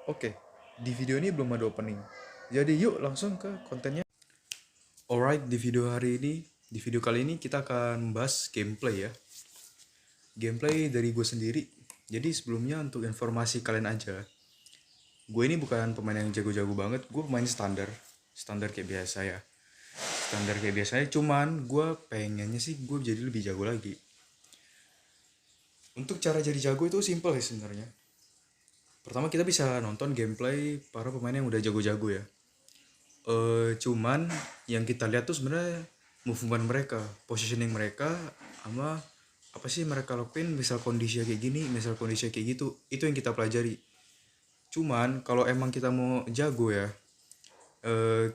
Oke, di video ini belum ada opening. Jadi yuk langsung ke kontennya. Alright, di video kali ini kita akan membahas gameplay ya. Gameplay dari gue sendiri. Jadi sebelumnya untuk informasi kalian aja, gue ini bukan pemain yang jago-jago banget. Gue pemain standar kayak biasa ya. Standar kayak biasanya, cuman gue pengennya sih gue jadi lebih jago lagi. Untuk cara jadi jago itu simple sih sebenarnya. Pertama kita bisa nonton gameplay para pemain yang udah jago-jago ya. Cuman yang kita lihat tuh sebenarnya movement mereka, positioning mereka, sama apa sih mereka lakuin, misal kondisi kayak gini, misal kondisi kayak gitu, itu yang kita pelajari. Cuman kalau emang kita mau jago ya,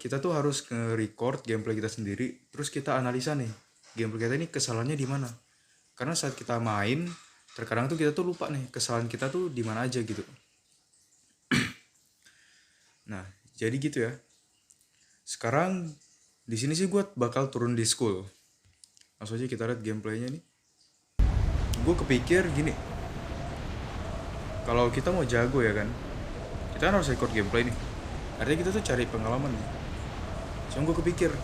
kita tuh harus nge-record gameplay kita sendiri, terus kita analisa nih gameplay kita ini kesalahannya di mana. Karena saat kita main, terkadang tuh kita tuh lupa nih kesalahan kita tuh di mana aja gitu. Nah, jadi gitu ya. Sekarang di sini sih gue bakal turun di school. Langsung aja kita lihat gameplaynya nih. Gue kepikir gini, kalau kita mau jago ya kan, kita kan harus record gameplay nih. Artinya kita tuh cari pengalaman nih. Cuma gue kepikir,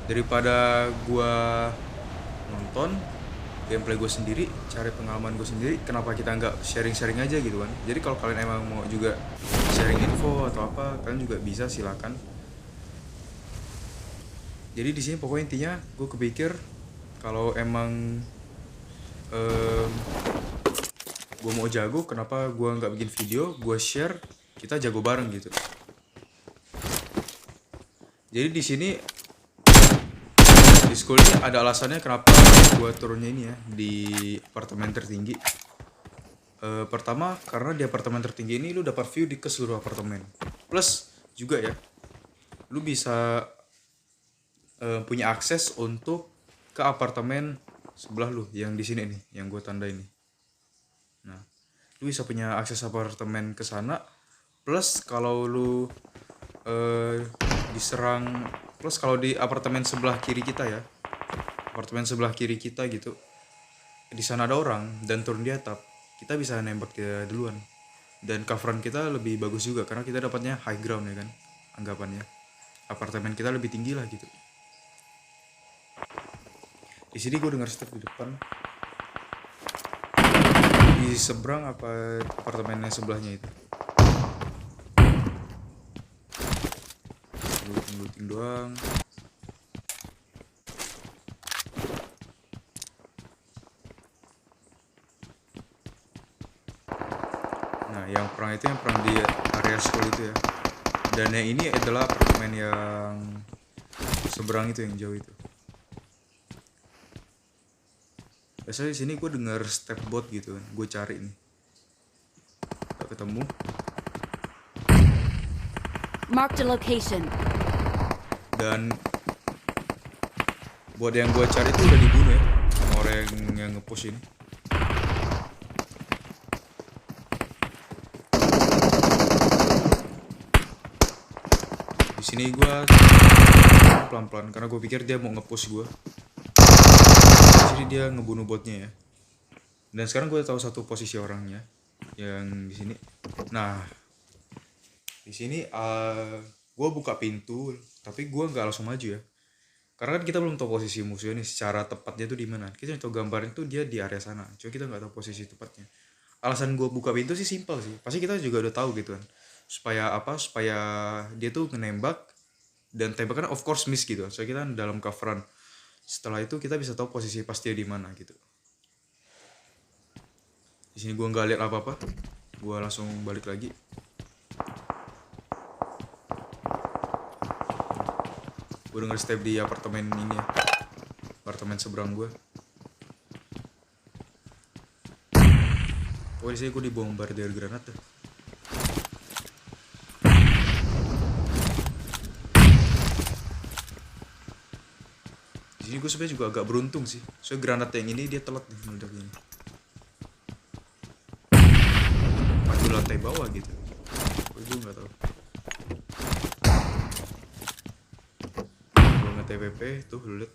daripada gue nonton gameplay gue sendiri, cari pengalaman gue sendiri, kenapa kita nggak sharing-sharing aja gitu kan. Jadi kalau kalian emang mau juga sharing info atau apa, kalian juga bisa, silakan. Jadi di sini pokoknya intinya gue kepikir kalau emang gue mau jago, kenapa gue nggak bikin video, gue share, kita jago bareng gitu. Jadi di sini di school ini ada alasannya kenapa gue turunnya ini ya di apartemen tertinggi. Pertama karena di apartemen tertinggi ini lu dapat view di keseluruh apartemen. Plus juga ya, lu bisa punya akses untuk ke apartemen sebelah lu yang di sini nih, yang gue tanda ini. Nah, lu bisa punya akses apartemen ke sana. Plus kalau lu diserang, plus kalau di apartemen sebelah kiri kita ya, apartemen sebelah kiri kita gitu, di sana ada orang dan turun di atap, kita bisa nembak dia duluan. Dan coveran kita lebih bagus juga karena kita dapatnya high ground ya kan, anggapannya apartemen kita lebih tinggi lah gitu. Di sini gue dengar step di depan. Di seberang apa apartemennya sebelahnya itu. Looting doang. Nah, yang perang itu yang perang di area school itu ya. Dan yang ini adalah apartemen yang seberang itu, yang jauh itu. Biasanya di sini gue dengar step bot gitu kan, gue cari nih, gak ketemu. Mark the location. Dan bot yang gue cari itu udah dibunuh ya sama orang yang nge-push ini. Di sini gue pelan-pelan karena gue pikir dia mau nge-push gue. Jadi dia ngebunuh botnya ya. Dan sekarang gue tahu satu posisi orangnya yang di sini. Nah, di sini gue buka pintu, tapi gue nggak langsung maju ya. Karena kan kita belum tahu posisi musuhnya nih secara tepatnya tuh di mana. Kita tahu gambarnya tuh dia di area sana. Cuma kita nggak tahu posisi tepatnya. Alasan gue buka pintu sih simpel sih. Pasti kita juga udah tahu gitu kan. Supaya apa? Supaya dia tuh nembak dan tembakan of course miss gitu. Soalnya kita dalam coveran. Setelah itu kita bisa tahu posisi pasti di mana gitu. Di sini gue nggak lihat apa-apa, gue langsung balik lagi. Gue denger step di apartemen ini ya, apartemen seberang gue. Oh, di sini gue dibombardir granat tuh. Di sini gue sebenarnya juga agak beruntung sih, soalnya granat yang ini dia telat nih meledak ini. Di lantai bawah gitu. Gue nggak tahu. Gue nge-TPP tuh, lu lihat.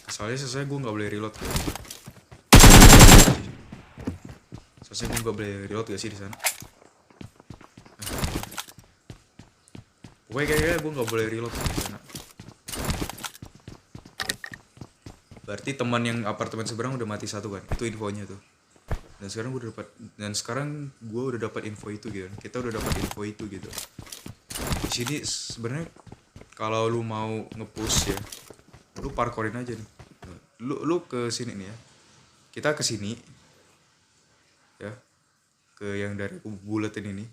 Soalnya selesai gue nggak boleh reload. Harusnya gue nggak boleh reload gak sih di sana? Pokoknya kayaknya gue nggak boleh reload di sana. Berarti teman yang apartemen seberang udah mati satu kan? Itu infonya tuh. Dan sekarang gue udah dapat info itu gitu. Kita udah dapat info itu gitu. Di sini sebenarnya kalau lu mau nge-push ya, lu parkourin aja nih. Lu ke sini nih ya. Kita ke sini ya. Ke yang dari buletin ini.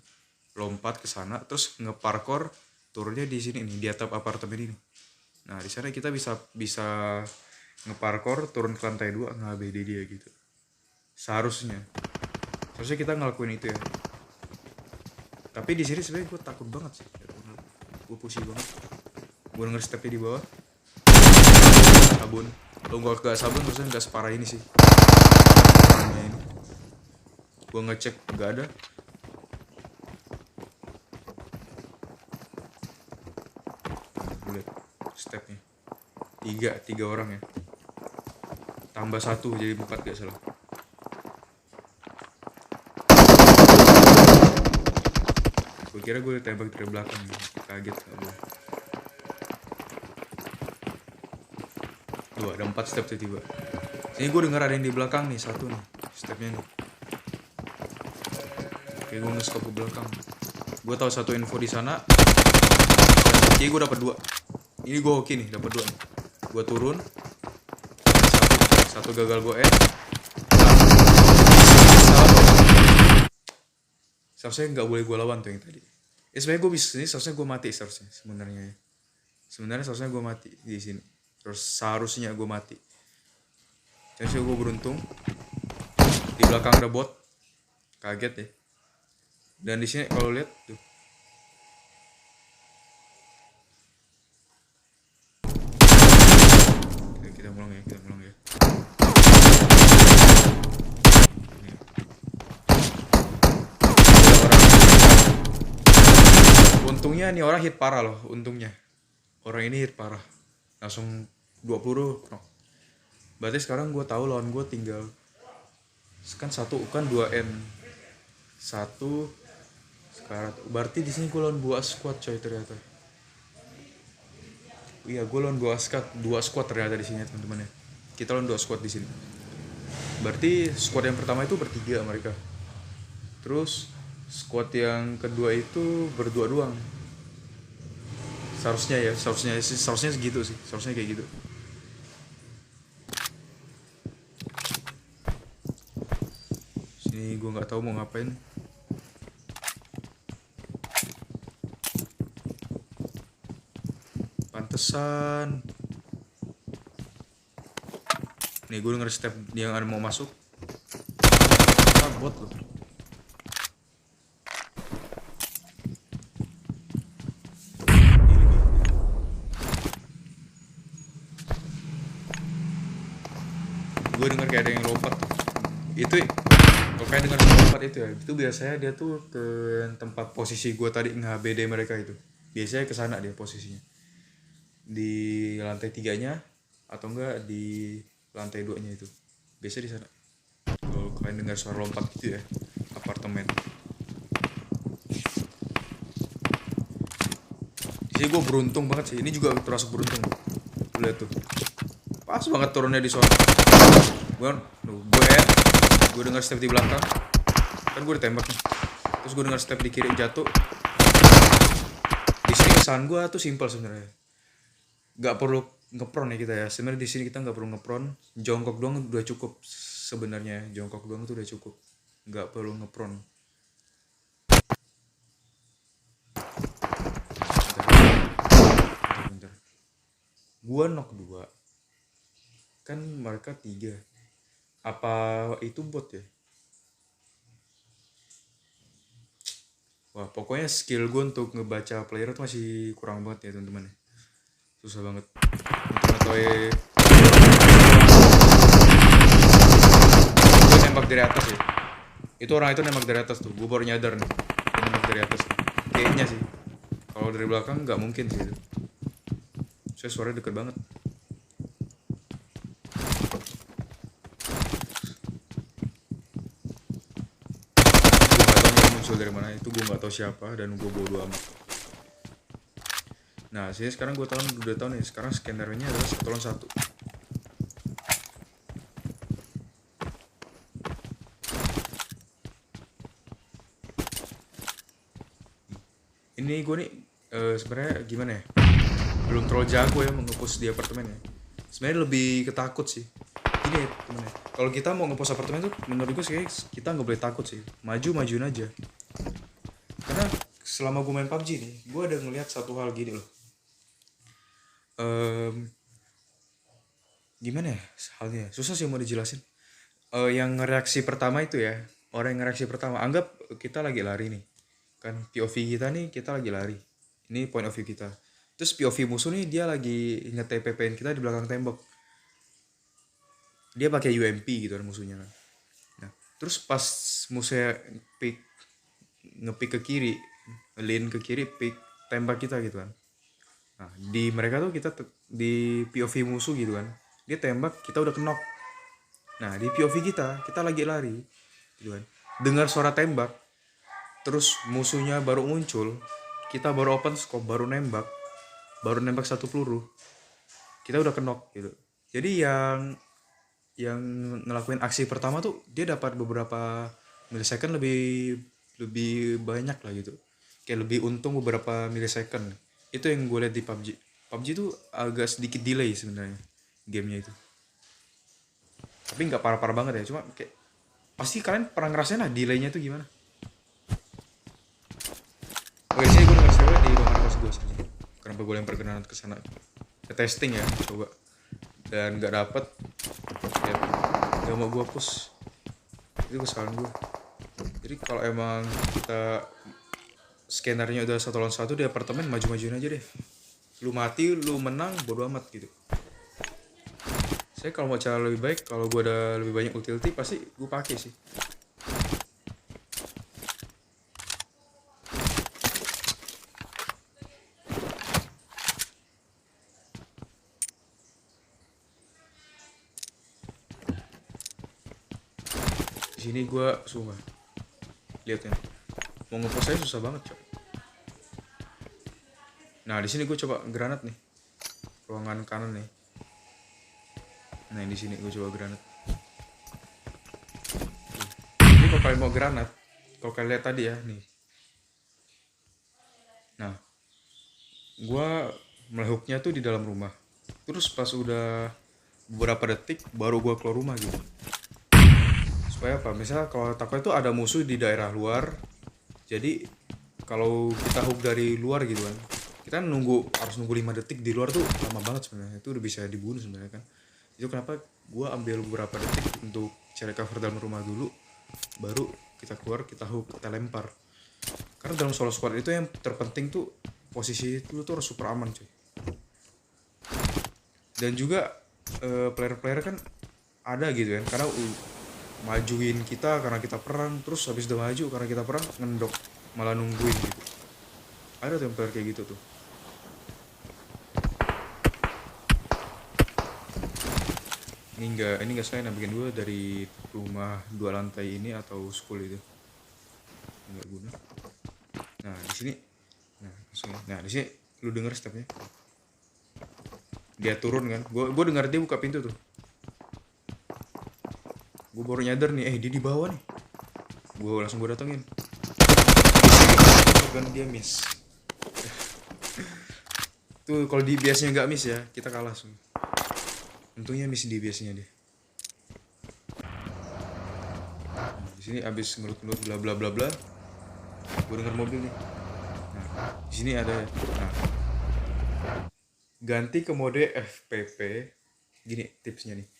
Lompat ke sana terus nge-parkour turunnya di sini nih, di atap apartemen ini. Nah, di sana kita bisa nge-parkour turun ke lantai 2 nge-ABD dia gitu. Seharusnya kita ngelakuin itu ya. Tapi di sini sebenarnya gue takut banget sih. Gue pusing banget. Gue denger stepnya di bawah. Sabun. Lo gak sabun maksudnya gak separah ini sih. Ini. Gue ngecek gak ada. Gue liat stepnya. Tiga orang ya. Tambah 1 jadi 4 gak salah. Gue kira gue tembak dari belakang nih. Kaget gak gue. Tuh ada 4 step tiba-tiba. Sini gue denger ada yang di belakang nih, 1 nih stepnya nih. Oke, gue nge-scope ke belakang. Gue tahu 1 info di sana. Jadi gue dapat 2. Ini gue oke nih, dapat 2 nih. Gue turun. Satu gagal gue seharusnya nggak boleh gue lawan tuh yang tadi. Sebenarnya gue bisa sini, seharusnya gue mati sebenarnya ya. Seharusnya gue mati di sini. Terus seharusnya gue mati. Jadi gue beruntung. Di belakang ada bot. Kaget ya. Dan di sini kalau lihat tuh. Kita mulai ya. Untungnya nih orang hit parah loh, untungnya. Orang ini hit parah. Langsung 20 no. Berarti sekarang gue tahu lawan gue tinggal kan 2N. 1 sekarang. Berarti di sini gue lawan 2 squad coy ternyata. Iya, gue lawan 2 squad ternyata di sini teman-teman ya. Kita lawan 2 squad di sini. Berarti squad yang pertama itu bertiga mereka. Terus squad yang kedua itu berdua doang. Seharusnya segitu sih. Seharusnya kayak gitu. Sini gue nggak tahu mau ngapain. Pantesan. Nih gue denger step yang ada mau masuk. Bot loh. Gue denger kayak ada yang lompat. Itu kalau kayak dengar lompat itu ya, itu biasanya dia tuh ke tempat posisi gue tadi nge-HBD mereka itu. Biasanya ke sana dia posisinya. Di lantai 3-nya atau enggak di lantai 2-nya itu. Biasanya di sana. Kalau kalian dengar suara lompat gitu ya, apartemen. Di sini gue beruntung banget sih. Ini juga termasuk beruntung. Lihat tuh. Pas banget turunnya di sana. Gue dengar step di belakang. Kan gue ditembak nih. Terus gue dengar step di kiri jatuh. Di sini kesan gue tuh simpel sebenarnya. Gak perlu ngepron ya kita ya. Sebenarnya di sini kita nggak perlu ngepron. Jongkok doang udah cukup sebenarnya. Jongkok doang tuh udah cukup. Nggak perlu ngepron. Bentar. Gua knock 2. Kan mereka 3. Apa itu bot ya? Wah, pokoknya skill gue untuk ngebaca player tuh masih kurang banget ya teman-teman. Susah banget. Untuk ngetahui. Gue nembak dari atas ya. Itu orang itu nembak dari atas tuh. Gue baru nyadar nih. Dia nembak dari atas. Kayaknya sih. Kalau dari belakang nggak mungkin sih itu. Soalnya suaranya deket banget. muncul dari mana itu gue nggak tahu siapa, dan gue bodo amat. Nah sini sekarang gue udah tahu nih, sekarang skenario-nya adalah 1 lawan 1. Ini gue nih sebenarnya gimana ya, belum terlalu jago ya nge-push di apartemen ya. Sebenarnya lebih ketakut sih. Gini ya temen ya, kalau kita mau nge-push apartemen tuh menurut gue sih kita nggak boleh takut sih, majuin aja. Karena selama gue main PUBG nih, gue ada ngelihat satu hal gini loh. Gimana ya halnya, susah sih mau dijelasin. Yang reaksi pertama itu ya, orang yang reaksi pertama, anggap kita lagi lari nih kan, POV kita nih kita lagi lari, ini point of view kita, terus POV musuh nih dia lagi nge-TPP-in kita di belakang tembok, dia pakai UMP gitu kan musuhnya kan. Nah terus pas musuhnya nge-pick ke kiri, lean ke kiri, pick tembak kita gitu kan. Nah di mereka tuh kita di POV musuh gitu kan, dia tembak kita udah knock. Nah di POV kita lagi lari gitu kan, dengar suara tembak, terus musuhnya baru muncul, kita baru open scope, baru nembak 1 peluru, kita udah knock gitu. Jadi yang ngelakuin aksi pertama tuh dia dapat beberapa millisecond lebih banyak lah gitu, kayak lebih untung beberapa millisecond. Itu yang gue lihat di PUBG tuh agak sedikit delay sebenarnya gamenya itu, tapi nggak parah-parah banget ya, cuma kayak pasti kalian pernah ngerasain lah delaynya tuh gimana. Oke sih, gue denger cewek di ruangan kelas gue sini, kenapa gue lempar granat ke sana, testing ya coba, dan nggak dapet ya, gak mau gue push, itu kesalahan gue. Jadi kalau emang kita skenario udah 1 lawan 1 di apartemen, maju-majuin aja deh, lu mati lu menang bodo amat gitu. Saya kalau mau cara lebih baik, kalau gue ada lebih banyak utility pasti gue pakai sih. Di sini gue sumpah lihat ya, mau ngepost saya susah banget coy. Nah di sini gue coba granat nih, ruangan kanan nih. Nah di sini gue coba granat. Jadi kalau kalian mau granat, kalau kalian lihat tadi ya nih. Nah, gue melehuknya tuh di dalam rumah. Terus pas udah beberapa detik baru gue keluar rumah gitu. Supaya apa? Misalnya kalau takutnya tuh ada musuh di daerah luar. Jadi kalau kita hook dari luar gitu kan, kita harus nunggu 5 detik di luar tuh lama banget sebenarnya. Itu udah bisa dibunuh sebenarnya kan. Itu kenapa gue ambil beberapa detik untuk cari cover dalam rumah dulu, baru kita keluar, kita hook, kita lempar. Karena dalam solo squad itu yang terpenting tuh posisi itu tuh harus super aman cuy. Dan juga player-player kan ada gitu kan, karena majuin kita karena kita perang, terus habis udah maju karena kita perang ngendok, malah nungguin gitu. Ada tuh player kayak gitu tuh. Ini enggak saya bikin gue dari rumah 2 lantai ini atau school itu. Enggak guna. Nah, di sini. Nah, di sini lu denger stepnya. Dia turun kan. Gue dengar dia buka pintu tuh. Gue baru nyadar nih, dia di bawah nih. Gue langsung datengin. Kan dia miss. Tuh kalau di biasanya nggak miss ya, kita kalah semua. Untungnya miss di biasanya deh. Di sini abis ngelut-ngelut bla bla bla bla. Gue denger mobil nih. Nah, di sini ada. Nah, ganti ke mode FPP. Gini tipsnya nih.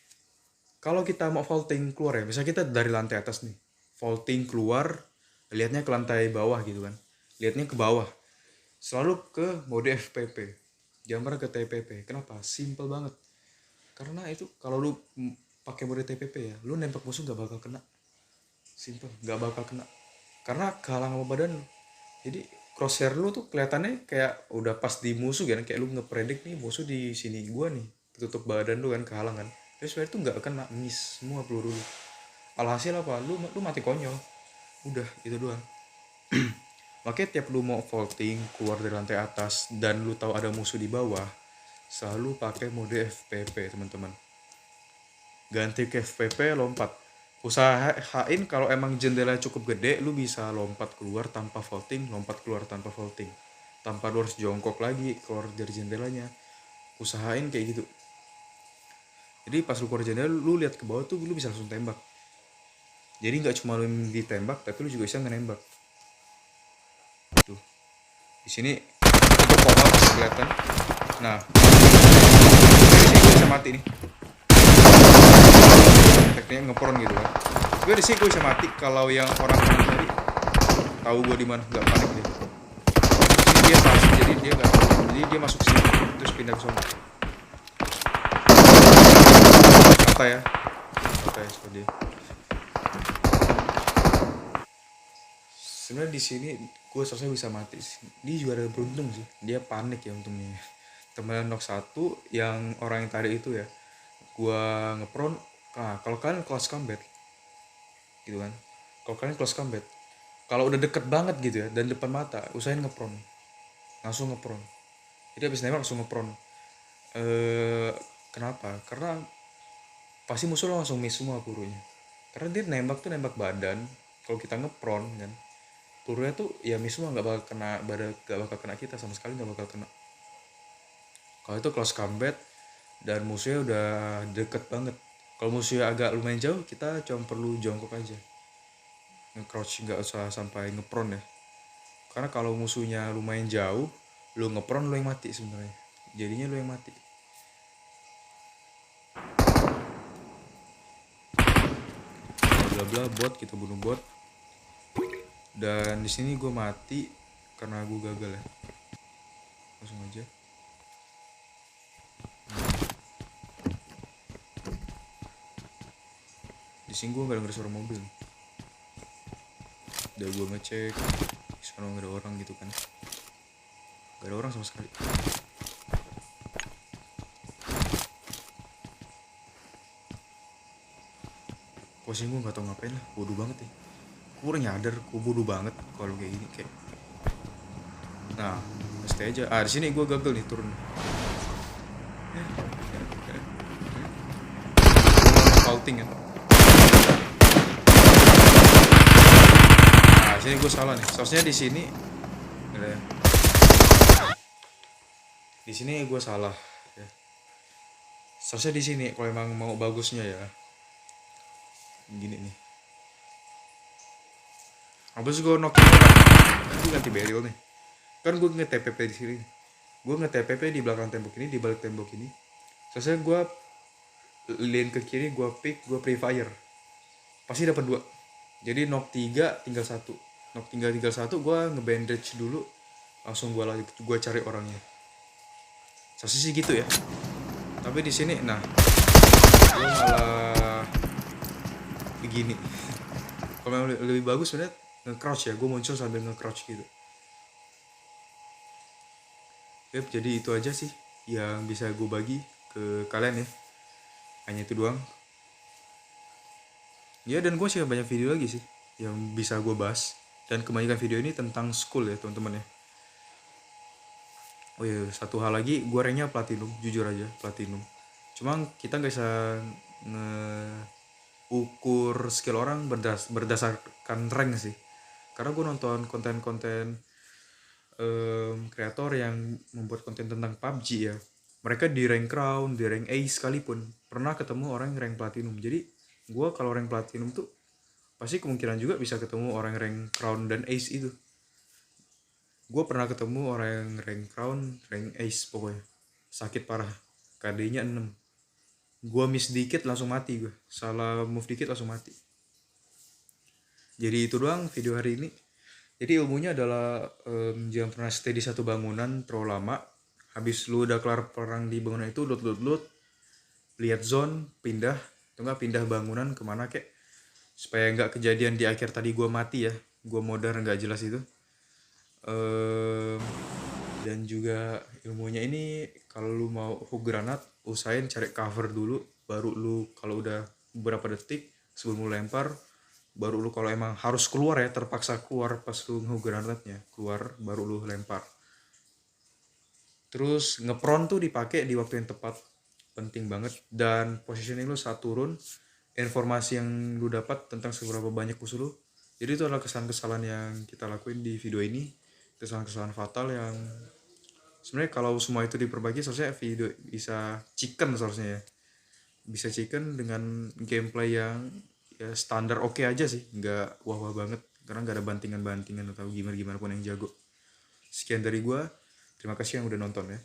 Kalau kita mau vaulting keluar ya, misalnya kita dari lantai atas nih, vaulting keluar, lihatnya ke lantai bawah gitu kan, lihatnya ke bawah, selalu ke mode FPP, jangan pernah ke TPP. Kenapa? Simple banget. Karena itu kalau lu pakai mode TPP ya, lu nembak musuh nggak bakal kena. Simple, nggak bakal kena. Karena kehalang sama badan lu. Jadi crosshair lu tuh kelihatannya kayak udah pas di musuh kan, kayak lu ngepredik nih musuh di sini gua nih, tutup badan lu kan, kehalang kan. Terus sebenarnya tuh nggak kena, miss semua peluru lu. Alhasil apa? Lu mati konyol. Udah itu doang. Makanya tiap lu mau vaulting keluar dari lantai atas dan lu tahu ada musuh di bawah, selalu pakai mode FPP teman-teman. Ganti ke FPP, lompat. Usahain kalau emang jendela cukup gede, lu bisa lompat keluar tanpa vaulting, lompat keluar tanpa vaulting, tanpa lu harus jongkok lagi keluar dari jendelanya. Usahain kayak gitu. Jadi pas lu keluar jendela, lu lihat ke bawah tuh lu bisa langsung tembak. Jadi nggak cuma lu ditembak, tapi lu juga bisa ngenembak. Tuh, di sini itu komal bisa kelihatan. Nah, di sini gue bisa mati nih. Tekniknya ngepron gitu kan. Gue di sini gue bisa mati kalau yang orang tadi tahu gue di mana, nggak panik dia. Sini dia masuk, jadi dia nggak, jadi dia masuk sini terus pindah ke sana. Apa ya? Apa ya seperti dia. Sebenarnya di sini gue seharusnya bisa mati sih. Dia juga ada beruntung sih. Dia panik ya untungnya. Temen knock satu yang orang yang tadi itu ya. Gue ngepron. Nah, kalau kalian close combat gitu kan. Kalau kalian close combat, kalau udah deket banget gitu ya dan depan mata, usahain ngepron. Langsung ngepron. Jadi habis nembak langsung ngepron. Kenapa? Karena pasti musuh lo langsung miss semua pelurunya. Karena dia nembak tuh nembak badan. Kalau kita ngepron kan, pelurunya tuh ya miss semua, nggak bakal kena badan, nggak bakal kena kita sama sekali, nggak bakal kena. Kalau itu close combat dan musuhnya udah deket banget. Kalau musuhnya agak lumayan jauh, kita cuma perlu jongkok aja, nge-crouch, nggak usah sampai ngepron ya. Karena kalau musuhnya lumayan jauh, lu ngepron lu yang mati sebenarnya. Jadinya lu yang mati. Bla bla bot, kita bunuh bot. Dan di sini gue mati karena gue gagal ya. Langsung aja. Di sini gue nggak denger suara mobil. Udah gue ngecek, sana nggak ada orang gitu kan. Gak ada orang sama sekali. Posisi gue nggak tau ngapain lah, bodoh banget ya. Gue udah nyadar, gue bodoh banget kalau kayak gini kayak. Nah, stay aja. Ah, di sini gue gagal nih turun. Faulting kan. Nah, sini gue salah nih. Seharusnya di sini. Ya. Di sini gue salah. Ya. Seharusnya di sini kalau emang mau bagusnya ya. Gini nih. Habis gue knock kan gue ganti barrel nih. Kan gue nge-TPP di sini. Gue nge-TPP di belakang tembok ini, di balik tembok ini. Seharusnya gue lane ke kiri, gue pick, gue pre-fire. Pasti dapat 2. Jadi knock 3 tinggal 1. Knock tinggal 1, gue nge-bandage dulu. Langsung gue cari orangnya. Seharusnya sih gitu ya. Tapi di sini nah gue malah begini. Kalau lebih bagus sebenarnya nge-crouch ya, gue muncul sambil nge-crouch gitu. Yep, jadi itu aja sih yang bisa gue bagi ke kalian ya. Hanya itu doang. Ya, dan gue sih banyak video lagi sih yang bisa gue bahas. Dan kebanyakan video ini tentang school ya teman-teman ya. Oh iya, satu hal lagi, gue ranknya platinum, jujur aja platinum. Cuma kita nggak bisa ukur skill orang berdasarkan rank sih. Karena gue nonton konten-konten kreator yang membuat konten tentang PUBG ya. Mereka di rank crown, di rank ace sekalipun pernah ketemu orang yang rank platinum. Jadi gue kalau rank platinum tuh pasti kemungkinan juga bisa ketemu orang yang rank crown dan ace itu. Gue pernah ketemu orang yang rank crown, rank ace pokoknya. Sakit parah. KD-nya 6. Gue miss dikit langsung mati gue. Salah move dikit langsung mati. Jadi itu doang video hari ini. Jadi ilmunya adalah jangan pernah stay di satu bangunan terlalu lama. Habis lu udah kelar perang di bangunan itu, loot, lihat zone, pindah, atau enggak pindah bangunan kemana kek, supaya nggak kejadian di akhir tadi gue mati ya, gue modar nggak jelas itu. Dan juga ilmunya ini kalau lu mau hook granat, usahain cari cover dulu, baru lu kalau udah beberapa detik sebelum lu lempar, baru lu kalau emang harus keluar ya, terpaksa keluar pas lu granatnya, keluar baru lu lempar. Terus ngepron tuh dipakai di waktu yang tepat, penting banget. Dan positioning lu saat turun, informasi yang lu dapat tentang seberapa banyak musuh lu. Jadi itu adalah kesalahan-kesalahan yang kita lakuin di video ini, kesalahan-kesalahan fatal yang sebenarnya kalau semua itu diperbaiki seharusnya video bisa chicken seharusnya ya, bisa chicken dengan gameplay yang ya standar oke aja sih, nggak wah-wah banget karena nggak ada bantingan-bantingan atau gimana-gimana pun yang jago. Sekian dari gua, terima kasih yang udah nonton ya.